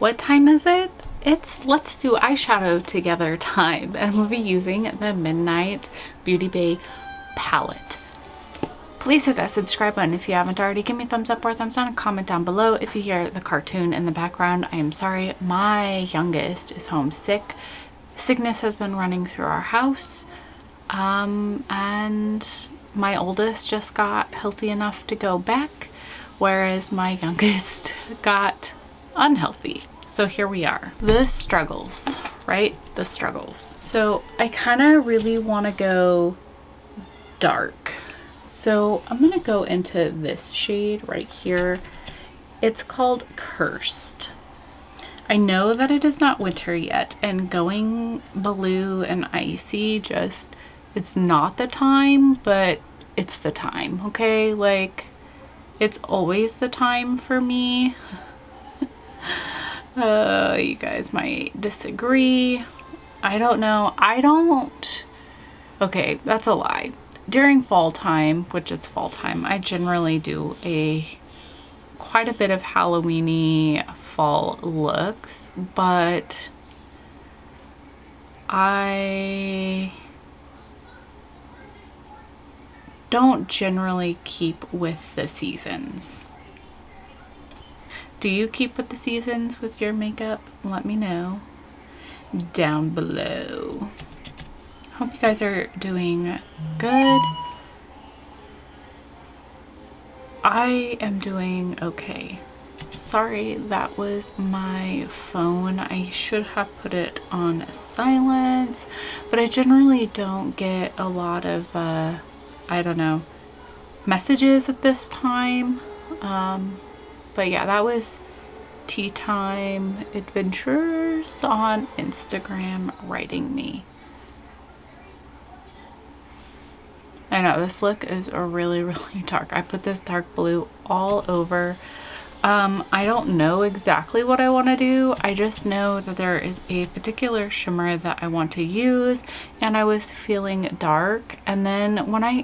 What time is it? It's let's do eyeshadow together time, and we'll be using the Midnight Beauty Bay palette. Please hit that subscribe button if you haven't already. Give me a thumbs up or a thumbs down and comment down below. If you hear the cartoon in the background, I am sorry. My youngest is homesick. Sickness has been running through our house. And my oldest just got healthy enough to go back, whereas my youngest got unhealthy. So here we are. The struggles, right? The struggles. So I kind of really want to go dark. So I'm going to go into this shade right here. It's called Cursed. I know that it is not winter yet, and going blue and icy just, it's not the time, but it's the time, okay? Like, it's always the time for me. You guys might disagree. I don't know. Okay, that's a lie. During fall time, which is fall time, I generally do quite a bit of Halloween-y fall looks, but I don't generally keep with the seasons. Do you keep with the seasons with your makeup? Let me know down below. Hope you guys are doing good. I am doing okay. Sorry, that was my phone. I should have put it on silent, but I generally don't get a lot of, I don't know, messages at this time. But yeah, that was Tea Time Adventures on Instagram writing me. I know this look is really dark. I put this dark blue all over. I don't know exactly what I want to do. I just know that there is a particular shimmer that I want to use, and I was feeling dark. And then when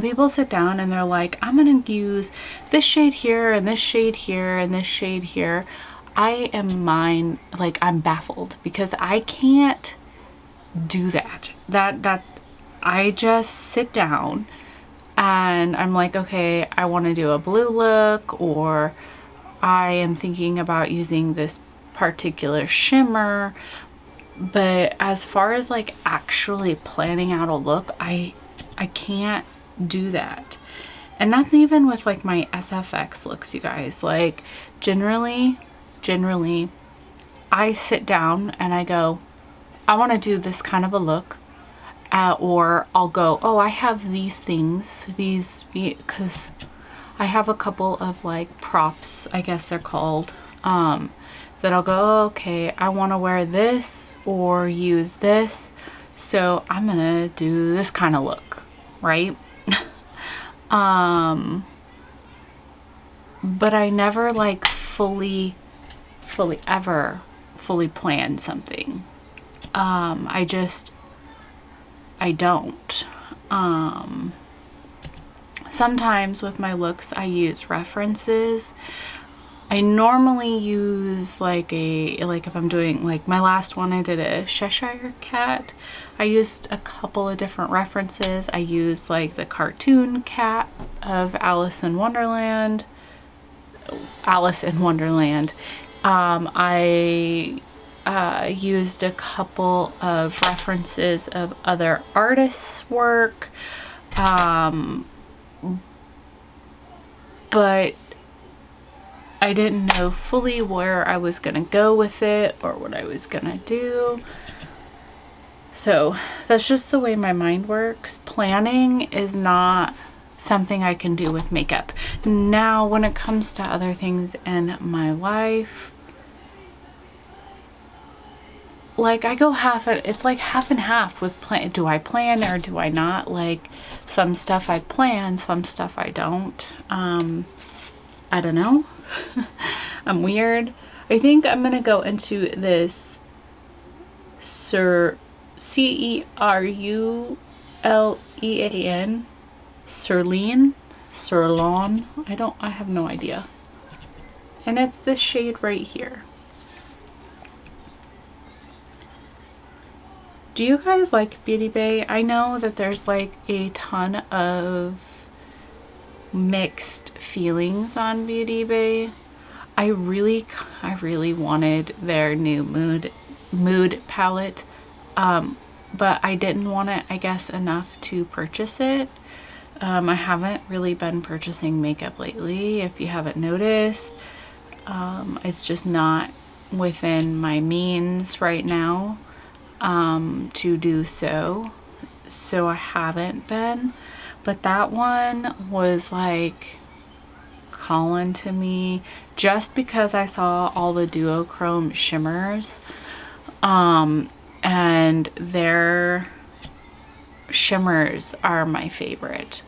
people sit down and they're like, I'm gonna use this shade here and this shade here and this shade here, I'm baffled because I can't do that. I just sit down and I'm like, okay, I want to do a blue look, or I am thinking about using this particular shimmer. But as far as like actually planning out a look, I can't do that. And that's even with like my SFX looks, you guys. Like generally I sit down and I go, I want to do this kind of a look. Or I'll go, oh, I have these things, because I have a couple of like props, I guess they're called, that I'll go, oh, okay, I want to wear this or use this, so I'm gonna do this kind of look, right? But I never like fully plan something. I don't. Sometimes with my looks I use references. I normally use like if I'm doing like my last one, I did a Cheshire cat. I used a couple of different references. I used like the cartoon cat of Alice in Wonderland. I used a couple of references of other artists' work, but I didn't know fully where I was gonna go with it or what I was gonna do. So that's just the way my mind works. Planning is not something I can do with makeup. Now, when it comes to other things in my life, like I go it's like half and half with do I plan or do I not? Like some stuff I plan, some stuff I don't. I don't know. I'm weird. I think I'm gonna go into this Cerulean, Cerulean. I have no idea. And it's this shade right here. Do you guys like Beauty Bay? I know that there's like a ton of mixed feelings on Beauty Bay. I really wanted their new mood palette, but I didn't want it, I guess, enough to purchase it. I haven't really been purchasing makeup lately, if you haven't noticed. It's just not within my means right now to do so I haven't been. But that one was like calling to me, just because I saw all the duochrome shimmers, and their shimmers are my favorite,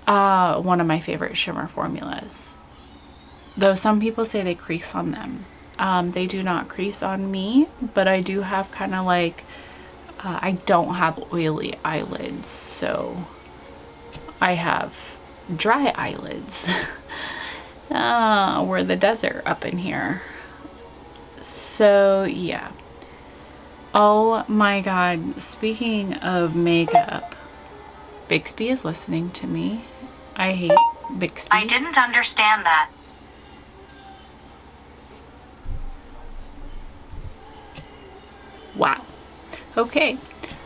one of my favorite shimmer formulas, though some people say they crease on them. They do not crease on me, but I do have kind of like, I don't have oily eyelids, so I have dry eyelids. We're the desert up in here. So yeah. Oh my god, speaking of makeup, Bixby is listening to me. I hate Bixby. I didn't understand that. Wow. Okay.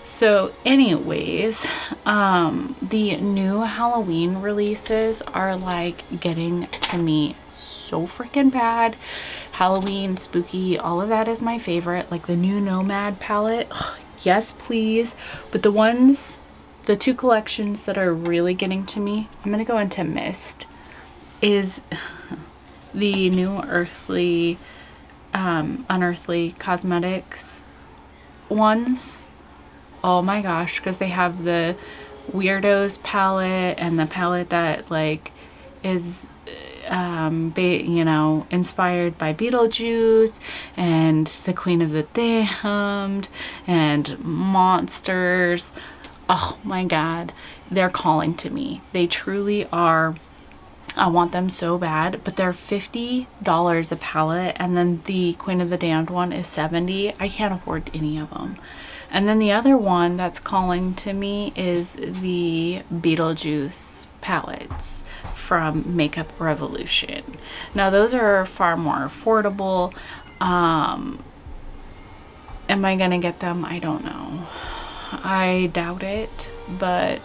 So anyways, the new Halloween releases are like getting to me so freaking bad. Halloween, spooky, all of that is my favorite. Like the new Nomad palette, ugh, yes please. But the two collections that are really getting to me, I'm gonna go into Mist, is the new Unearthly Cosmetics ones. Oh my gosh, because they have the Weirdos palette and the palette that like is you know, inspired by Beetlejuice and the Queen of the Damned and monsters. Oh my god, they're calling to me. They truly are. I want them so bad, but they're $50 a palette, and then the Queen of the Damned one is $70. I can't afford any of them. And then the other one that's calling to me is the Beetlejuice palettes from Makeup Revolution. Now those are far more affordable. Am I gonna get them? I don't know. I doubt it, but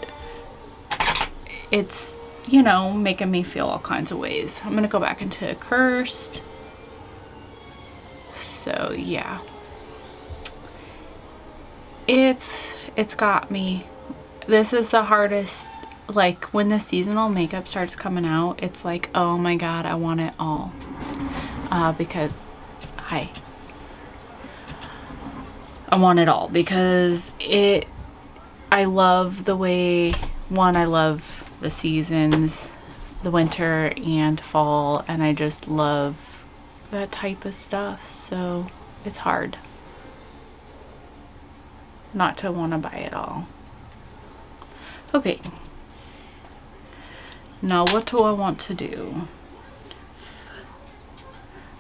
it's, you know, making me feel all kinds of ways. I'm gonna go back into Cursed. So yeah, it's got me. This is the hardest, like when the seasonal makeup starts coming out, it's like, oh my god, I want it all, because I want it all, because I love the way, one, I love the seasons, the winter and fall, and I just love that type of stuff, so it's hard not to want to buy it all. Okay, now what do I want to do?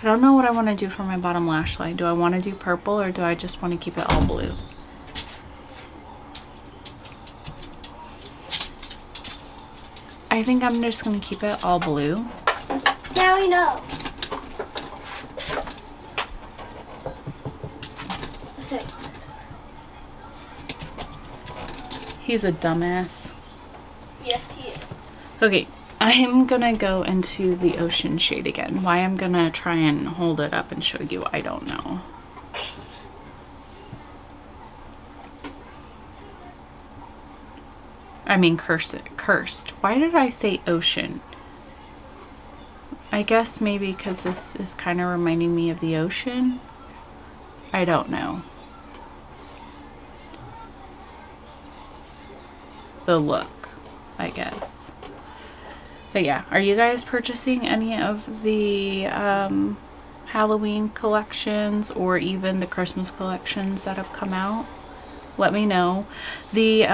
I don't know what I want to do for my bottom lash line. Do I want to do purple, or do I just want to keep it all blue? I think I'm just going to keep it all blue. Now we know. Sorry. He's a dumbass. Yes, he is. Okay, I'm gonna go into the ocean shade again. Why I'm gonna try and hold it up and show you, I don't know. I mean cursed. Why did I say ocean? I guess maybe because this is kind of reminding me of the ocean. I don't know. The look, I guess. But yeah, are you guys purchasing any of the Halloween collections or even the Christmas collections that have come out? Let me know. The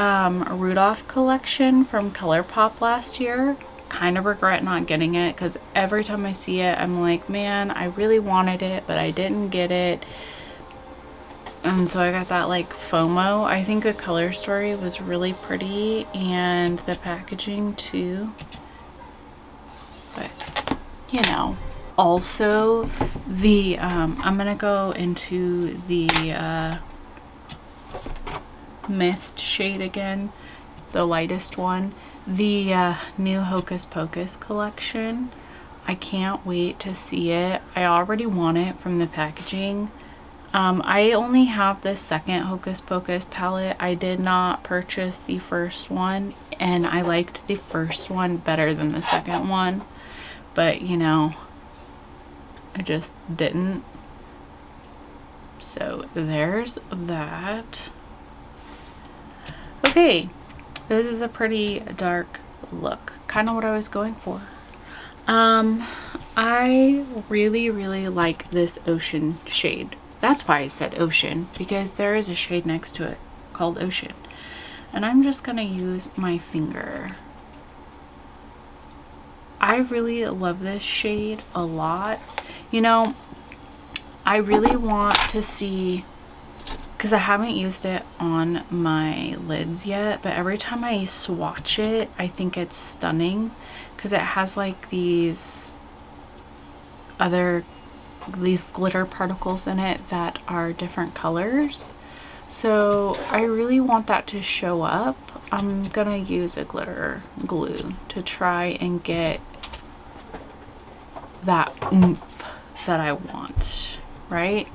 Rudolph collection from ColourPop last year kind of regret not getting it, because every time I see it, I'm like, man, I really wanted it, but I didn't get it. And so I got that like FOMO. I think the color story was really pretty and the packaging too. But, you know. Also, the, I'm gonna go into the mist shade again, the lightest one. The new Hocus Pocus collection. I can't wait to see it. I already want it from the packaging. I only have the second Hocus Pocus palette. I did not purchase the first one, and I liked the first one better than the second one. But, you know, I just didn't. So there's that. Okay, this is a pretty dark look. Kind of what I was going for. I really like this ocean shade. That's why I said ocean, because there is a shade next to it called ocean. And I'm just gonna use my finger. I really love this shade a lot. You know, I really want to see, because I haven't used it on my lids yet, but every time I swatch it, I think it's stunning, because it has like these glitter particles in it that are different colors. So I really want that to show up. I'm gonna use a glitter glue to try and get that oomph that I want, right?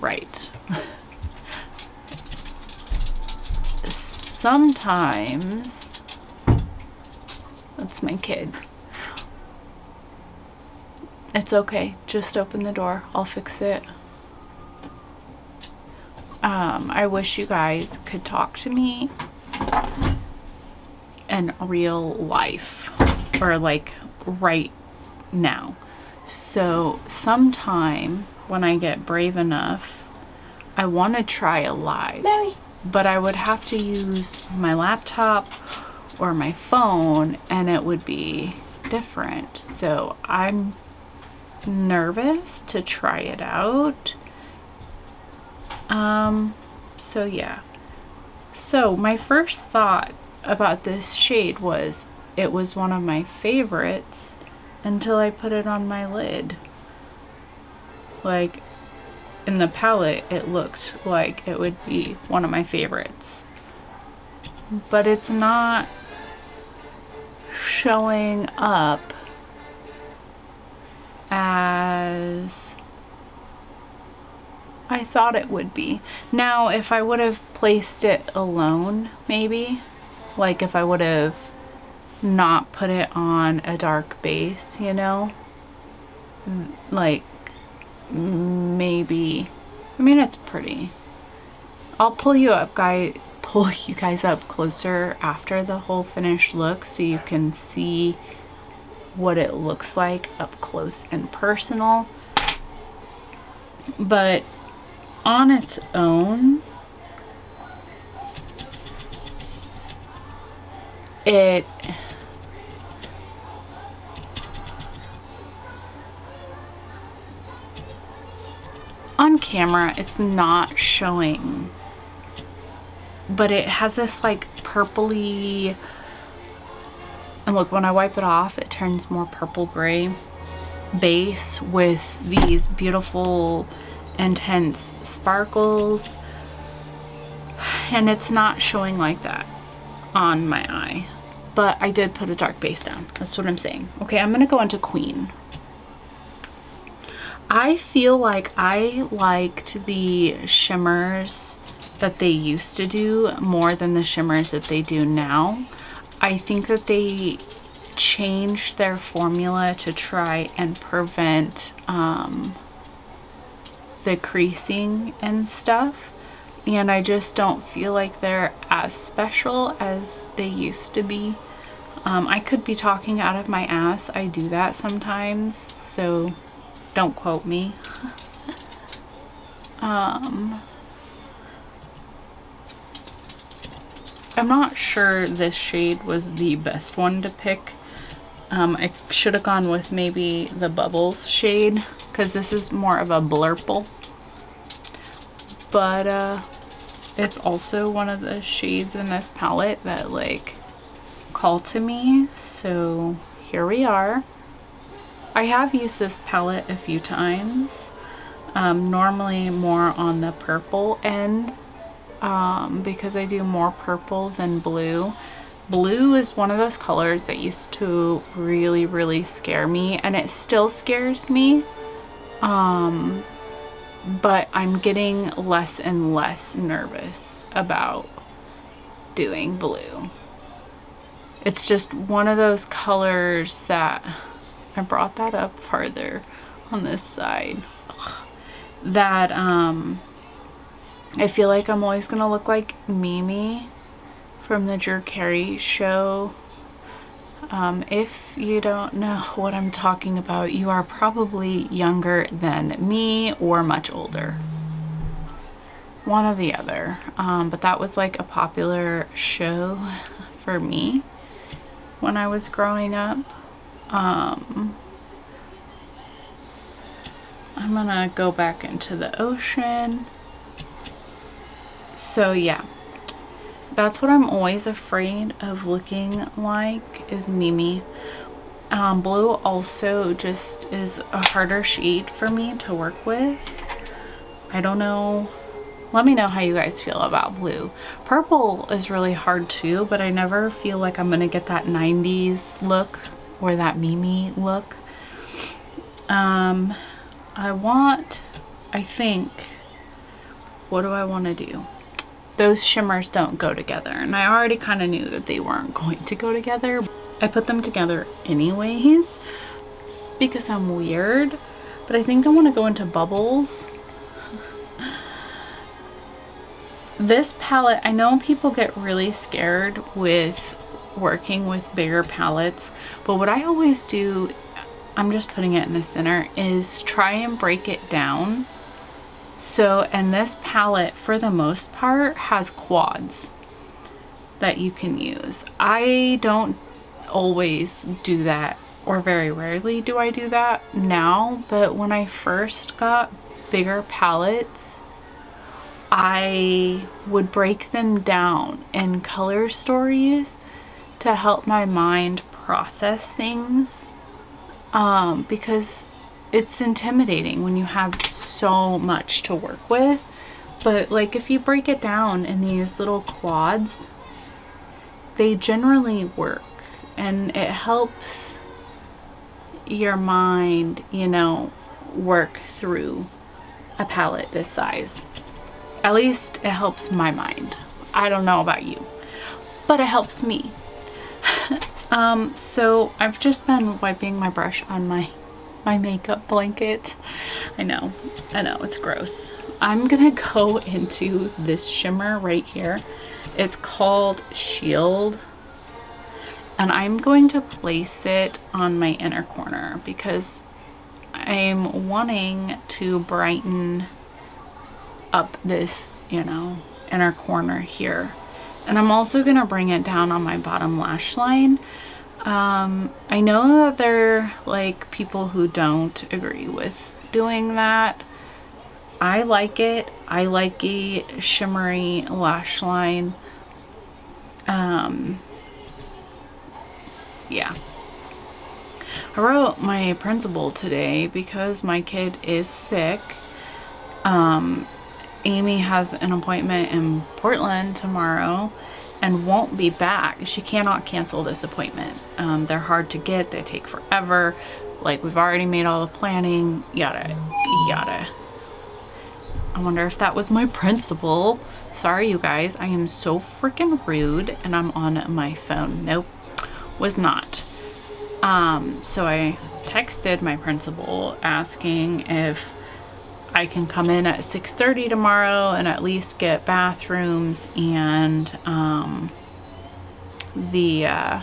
Right. Sometimes, that's my kid. It's okay, just open the door, I'll fix it. I wish you guys could talk to me in real life, or like right now. So sometime when I get brave enough, I want to try a live, but I would have to use my laptop or my phone, and it would be different. So I'm nervous to try it out. So yeah. So my first thought about this shade was it was one of my favorites until I put it on my lid. Like, in the palette, it looked like it would be one of my favorites. But it's not showing up as I thought it would be. Now, if I would have placed it alone, maybe, like if I would have not put it on a dark base, you know, like maybe, I mean, it's pretty. I'll pull you guys up closer after the whole finished look so you can see what it looks like up close and personal. But on its own, on camera it's not showing, but it has this like purpley, and look, when I wipe it off it turns more purple gray base with these beautiful intense sparkles, and it's not showing like that on my eye. But I did put a dark base down, that's what I'm saying. Okay, I'm gonna go into Queen. I feel like I liked the shimmers that they used to do more than the shimmers that they do now. I think that they changed their formula to try and prevent the creasing and stuff, and I just don't feel like they're as special as they used to be. I could be talking out of my ass, I do that sometimes, so don't quote me. I'm not sure this shade was the best one to pick. I should have gone with maybe the Bubbles shade, because this is more of a blurple. But it's also one of the shades in this palette that like call to me. So here we are. I have used this palette a few times. Normally more on the purple end, because I do more purple than blue. Blue is one of those colors that used to really scare me, and it still scares me. But I'm getting less and less nervous about doing blue. It's just one of those colors that I brought that up farther on this side. That I feel like I'm always gonna look like Mimi from the Drew Carey show. If you don't know what I'm talking about, you are probably younger than me or much older. One or the other. But that was like a popular show for me when I was growing up. I'm gonna go back into the ocean. So yeah. That's what I'm always afraid of looking like, is Mimi. Blue also just is a harder shade for me to work with. I don't know. Let me know how you guys feel about blue. Purple is really hard too, but I never feel like I'm gonna get that 90s look or that Mimi look. I think, what do I want to do? Those shimmers don't go together, and I already kind of knew that they weren't going to go together. I put them together anyways because I'm weird, but I think I want to go into Bubbles. This palette, I know people get really scared with working with bigger palettes, but what I always do, I'm just putting it in the center, is try and break it down. So, and this palette for the most part has quads that you can use. I don't always do that, or very rarely do I do that now, but when I first got bigger palettes, I would break them down in color stories to help my mind process things, because it's intimidating when you have so much to work with. But like if you break it down in these little quads, they generally work, and it helps your mind, you know, work through a palette this size. At least it helps my mind. I don't know about you, but it helps me. So I've just been wiping my brush on my makeup blanket. I know, it's gross. I'm gonna go into this shimmer right here. It's called Shield, and I'm going to place it on my inner corner because I'm wanting to brighten up this, you know, inner corner here. And I'm also gonna bring it down on my bottom lash line. I know that there are like people who don't agree with doing that. I like it. I like a shimmery lash line. Yeah. I wrote my principal today because my kid is sick. Amy has an appointment in Portland tomorrow and won't be back. She cannot cancel this appointment. They're hard to get. They take forever. Like, we've already made all the planning, yada yada. I wonder if that was my principal. Sorry, you guys. I am so freaking rude, and I'm on my phone. Nope, was not. So I texted my principal asking if I can come in at 6:30 tomorrow and at least get bathrooms and the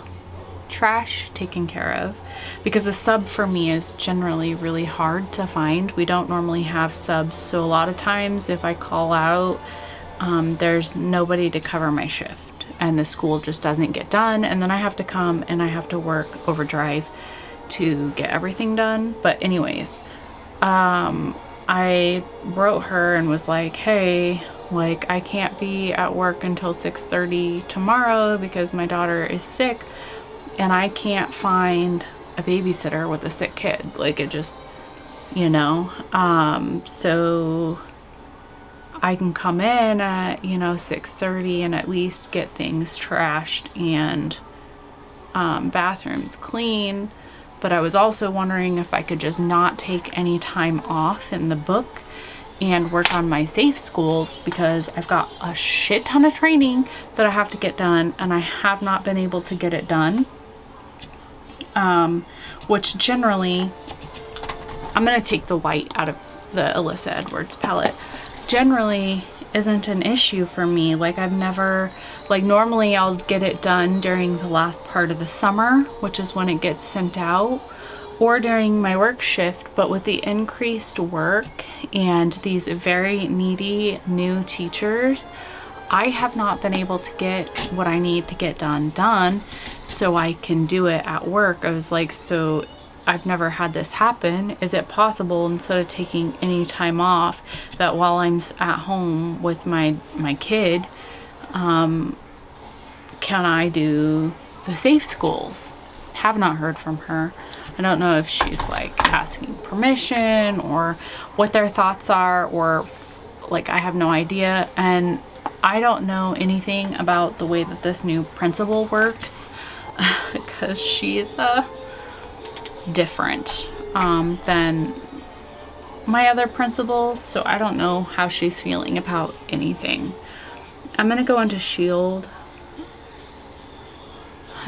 trash taken care of, because a sub for me is generally really hard to find. We don't normally have subs, so a lot of times if I call out, there's nobody to cover my shift. shift and the school just doesn't get done, and then I have to come and I have to work overdrive to get everything done. But anyways, I wrote her and was like, hey, like, I can't be at work until 6:30 tomorrow because my daughter is sick and I can't find a babysitter with a sick kid. Like, it just, you know, so I can come in at, you know, 6:30 and at least get things trashed and bathrooms clean. But I was also wondering if I could just not take any time off in the book and work on my safe schools, because I've got a shit ton of training that I have to get done and I have not been able to get it done. Which generally, I'm going to take the white out of the Alyssa Edwards palette. Generally isn't an issue for me. Like, I've never, like, normally I'll get it done during the last part of the summer, which is when it gets sent out, or during my work shift. But with the increased work and these very needy new teachers, I have not been able to get what I need to get done so I can do it at work. I was like, so I've never had this happen. Is it possible, instead of taking any time off, that while I'm at home with my kid, can I do the safe schools? Have not heard from her. I don't know if she's like asking permission or what their thoughts are, or like, I have no idea. And I don't know anything about the way that this new principal works because she's different than my other principals, so I don't know how she's feeling about anything. I'm gonna go into Shield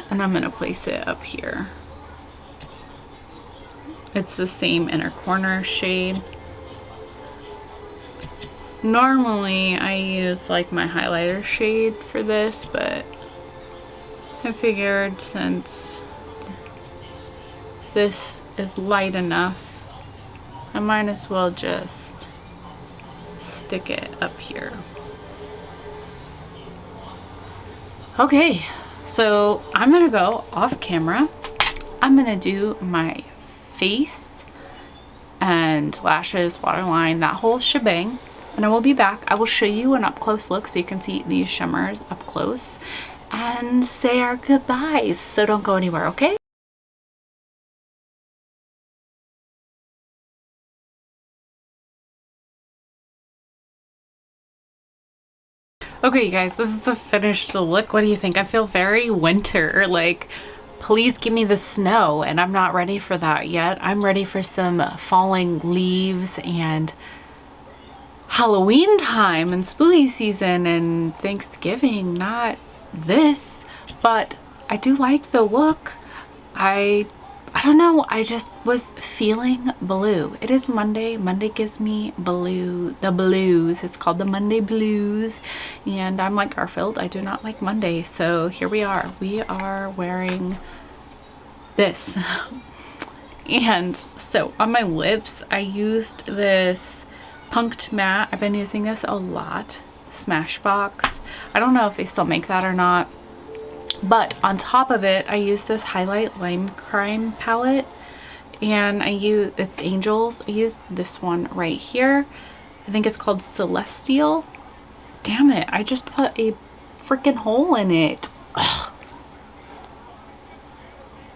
and I'm gonna place it up here. It's the same inner corner shade. Normally I use like my highlighter shade for this, but I figured since this is light enough, I might as well just stick it up here. Okay, so I'm gonna go off camera. I'm gonna do my face and lashes, waterline, that whole shebang, and I will be back. I will show you an up close look so you can see these shimmers up close and say our goodbyes. So don't go anywhere, okay? Okay, you guys, this is the finished look. What do you think? I feel very winter. Like, please give me the snow, and I'm not ready for that yet. I'm ready for some falling leaves and Halloween time and spooky season and Thanksgiving, not this. But I do like the look. I don't know, I just was feeling blue. It is Monday. Monday gives me the blues. It's called the Monday blues. And I'm like Garfield, I do not like Monday. So here we are. We are wearing this. And so on my lips, I used this Punked Matte. I've been using this a lot. SmashBox. I don't know if they still make that or not. But on top of it, I use this Highlight Lime Crime palette, and it's Angels. I used this one right here. I think it's called Celestial. Damn it, I just put a freaking hole in it. Ugh.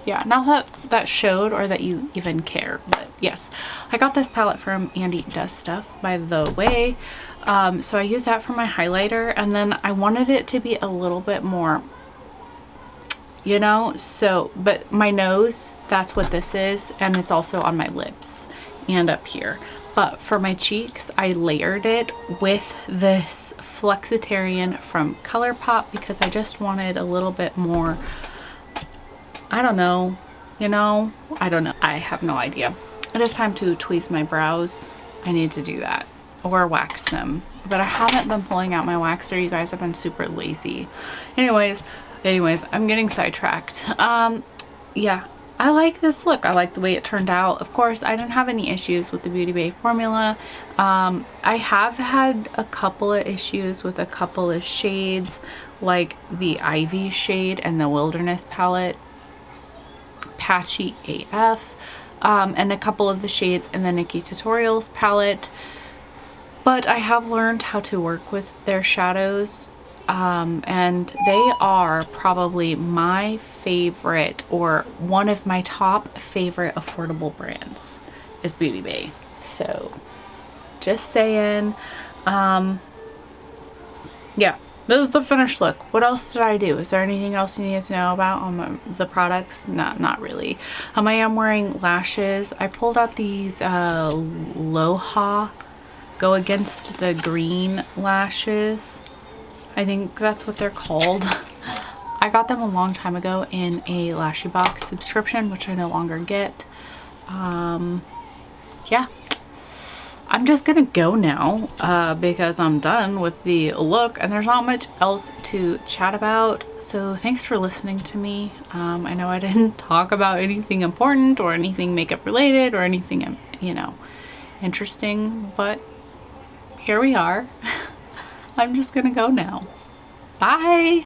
Yeah, not that showed or that you even care, but yes. I got this palette from Andy Does Stuff, by the way. So I used that for my highlighter, and then I wanted it to be a little bit more, you know, so, but my nose, that's what this is, and it's also on my lips and up here. But for my cheeks, I layered it with this Flexitarian from ColourPop because I just wanted a little bit more, I don't know, you know, I don't know. I have no idea. It is time to tweeze my brows. I need to do that, or wax them. But I haven't been pulling out my waxer, you guys. I've been super lazy. Anyways, I'm getting sidetracked. Yeah, I like this look. I like the way it turned out. Of course, I didn't have any issues with the Beauty Bay formula. I have had a couple of issues with a couple of shades, like the Ivy shade and the Wilderness palette, patchy AF, and a couple of the shades in the Nikki Tutorials palette. But I have learned how to work with their shadows. And they are probably my favorite, or one of my top favorite affordable brands is Beauty Bay. So just saying. Yeah, this is the finished look. What else did I do? Is there anything else you need to know about on the products? Not really. I am wearing lashes. I pulled out these Loha Go Against the Green lashes. I think that's what they're called. I got them a long time ago in a Lashy Box subscription, which I no longer get. Yeah, I'm just gonna go now because I'm done with the look and there's not much else to chat about. So thanks for listening to me. I know I didn't talk about anything important or anything makeup related or anything, you know, interesting, but here we are. I'm just gonna go now. Bye!